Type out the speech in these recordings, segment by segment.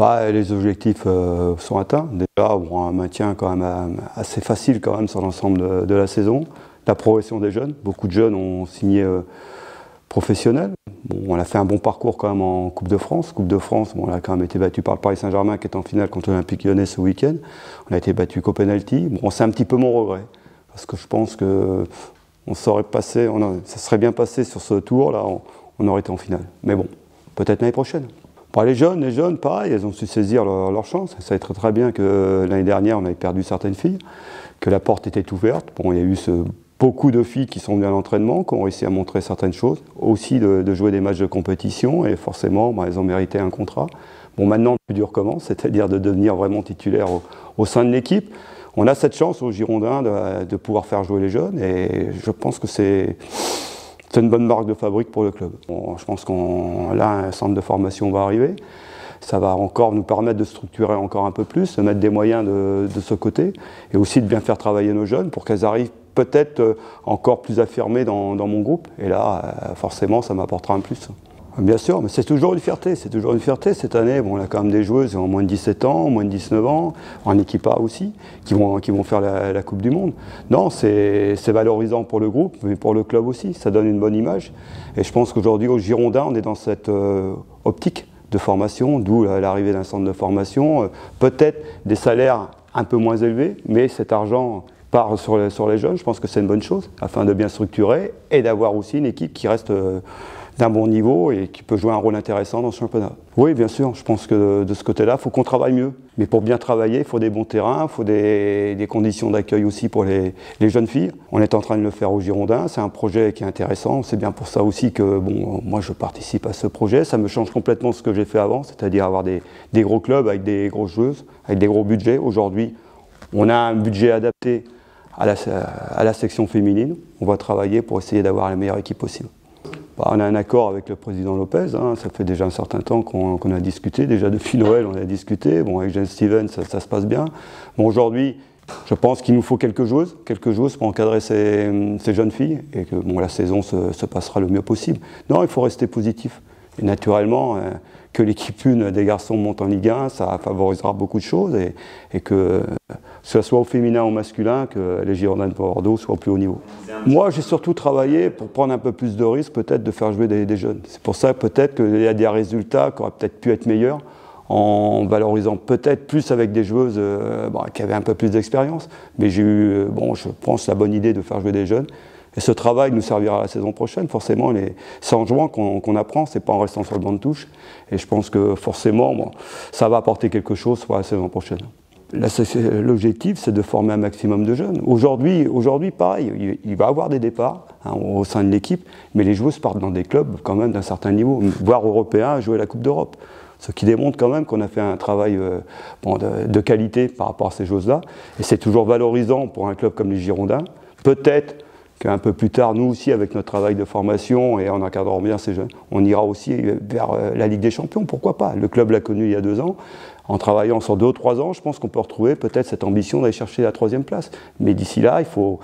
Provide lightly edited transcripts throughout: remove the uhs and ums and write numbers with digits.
Les objectifs sont atteints. Déjà, un maintien quand même assez facile quand même sur l'ensemble de la saison. La progression des jeunes. Beaucoup de jeunes ont signé professionnels. Bon, on a fait un bon parcours quand même en Coupe de France. Coupe de France, on a quand même été battu par le Paris Saint-Germain qui est en finale contre l'Olympique Lyonnais ce week-end. On a été battu qu'au penalty. Bon, c'est un petit peu mon regret. Parce que je pense que ça serait bien passé sur ce tour, là, on aurait été en finale. Mais bon, peut-être l'année prochaine. Les jeunes, pareil, elles ont su saisir leur chance. Ça savait très bien que l'année dernière, on avait perdu certaines filles, que la porte était ouverte. Bon, il y a eu beaucoup de filles qui sont venues à l'entraînement, qui ont réussi à montrer certaines choses, aussi de jouer des matchs de compétition, et forcément, elles ont mérité un contrat. Bon, maintenant, le plus dur commence, c'est-à-dire de devenir vraiment titulaire au sein de l'équipe. On a cette chance aux Girondins de pouvoir faire jouer les jeunes, et je pense que c'est une bonne marque de fabrique pour le club. Bon, je pense là, un centre de formation va arriver. Ça va encore nous permettre de structurer encore un peu plus, de mettre des moyens de ce côté, et aussi de bien faire travailler nos jeunes pour qu'elles arrivent peut-être encore plus affirmées dans mon groupe. Et là, forcément, ça m'apportera un plus. Bien sûr, mais c'est toujours une fierté. C'est toujours une fierté. Cette année, on a quand même des joueuses en moins de 17 ans, moins de 19 ans, en équipe A aussi, qui vont faire la Coupe du Monde. Non, c'est valorisant pour le groupe, mais pour le club aussi. Ça donne une bonne image. Et je pense qu'aujourd'hui, aux Girondins, on est dans cette optique de formation, d'où l'arrivée d'un centre de formation. Peut-être des salaires un peu moins élevés, mais cet argent part sur les jeunes. Je pense que c'est une bonne chose, afin de bien structurer et d'avoir aussi une équipe qui reste d'un bon niveau et qui peut jouer un rôle intéressant dans ce championnat. Oui, bien sûr, je pense que de ce côté-là, il faut qu'on travaille mieux. Mais pour bien travailler, il faut des bons terrains, il faut des conditions d'accueil aussi pour les jeunes filles. On est en train de le faire aux Girondins, c'est un projet qui est intéressant. C'est bien pour ça aussi que moi je participe à ce projet. Ça me change complètement ce que j'ai fait avant, c'est-à-dire avoir des gros clubs avec des grosses joueuses, avec des gros budgets. Aujourd'hui, on a un budget adapté à la section féminine. On va travailler pour essayer d'avoir la meilleure équipe possible. On a un accord avec le président Lopez, ça fait déjà un certain temps qu'on a discuté, déjà depuis Noël on a discuté, avec Jane Stevens ça se passe bien. Aujourd'hui, je pense qu'il nous faut quelques joueuses pour encadrer ces jeunes filles et que la saison se passera le mieux possible. Non, il faut rester positif. Et naturellement, que l'équipe 1 des garçons monte en Ligue 1, ça favorisera beaucoup de choses et que ce soit au féminin ou au masculin, que les Girondins de Bordeaux soient au plus haut niveau. Moi, j'ai surtout travaillé pour prendre un peu plus de risques, peut-être de faire jouer des jeunes. C'est pour ça peut-être qu'il y a des résultats qui auraient peut-être pu être meilleurs en valorisant peut-être plus avec des joueuses qui avaient un peu plus d'expérience. Mais j'ai eu, je pense, la bonne idée de faire jouer des jeunes. Et ce travail nous servira la saison prochaine. Forcément, c'est en jouant qu'on apprend, c'est pas en restant sur le banc de touche. Et je pense que forcément, ça va apporter quelque chose pour la saison prochaine. L'objectif, c'est de former un maximum de jeunes. Aujourd'hui, pareil, il va y avoir des départs au sein de l'équipe, mais les joueuses partent dans des clubs quand même d'un certain niveau, voire européens, à jouer la Coupe d'Europe. Ce qui démontre quand même qu'on a fait un travail de qualité par rapport à ces joueuses-là. Et c'est toujours valorisant pour un club comme les Girondins. Peut-être qu'un peu plus tard, nous aussi, avec notre travail de formation et en encadrant bien ces jeunes, on ira aussi vers la Ligue des Champions, pourquoi pas. Le club l'a connu il y a 2 ans. En travaillant sur 2 ou 3 ans, je pense qu'on peut retrouver peut-être cette ambition d'aller chercher la 3e place. Mais d'ici là, il faut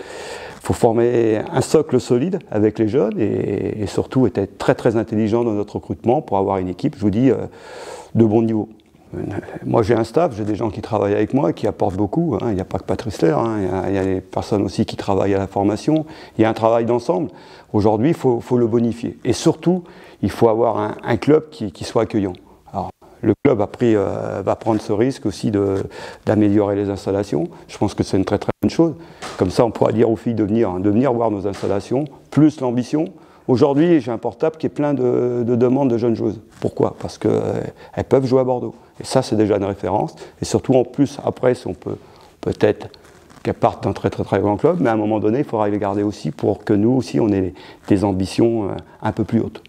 former un socle solide avec les jeunes et surtout être très très intelligent dans notre recrutement pour avoir une équipe, je vous dis, de bon niveau. Moi j'ai un staff, j'ai des gens qui travaillent avec moi, qui apportent beaucoup. Il n'y a pas que Patrice Lair, il y a des personnes aussi qui travaillent à la formation. Il y a un travail d'ensemble. Aujourd'hui, il faut le bonifier. Et surtout, il faut avoir un club qui soit accueillant. Alors, le club va prendre ce risque aussi d'améliorer les installations. Je pense que c'est une très très bonne chose. Comme ça, on pourra dire aux filles de venir voir nos installations, plus l'ambition. Aujourd'hui, j'ai un portable qui est plein de demandes de jeunes joueuses. Pourquoi? Parce qu'elles peuvent jouer à Bordeaux. Et ça, c'est déjà une référence. Et surtout, en plus, après, si on peut-être qu'elles partent d'un très très très grand club, mais à un moment donné, il faudra les garder aussi pour que nous aussi, on ait des ambitions un peu plus hautes.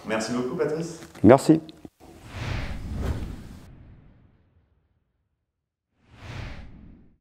Merci beaucoup, Patrice. Merci.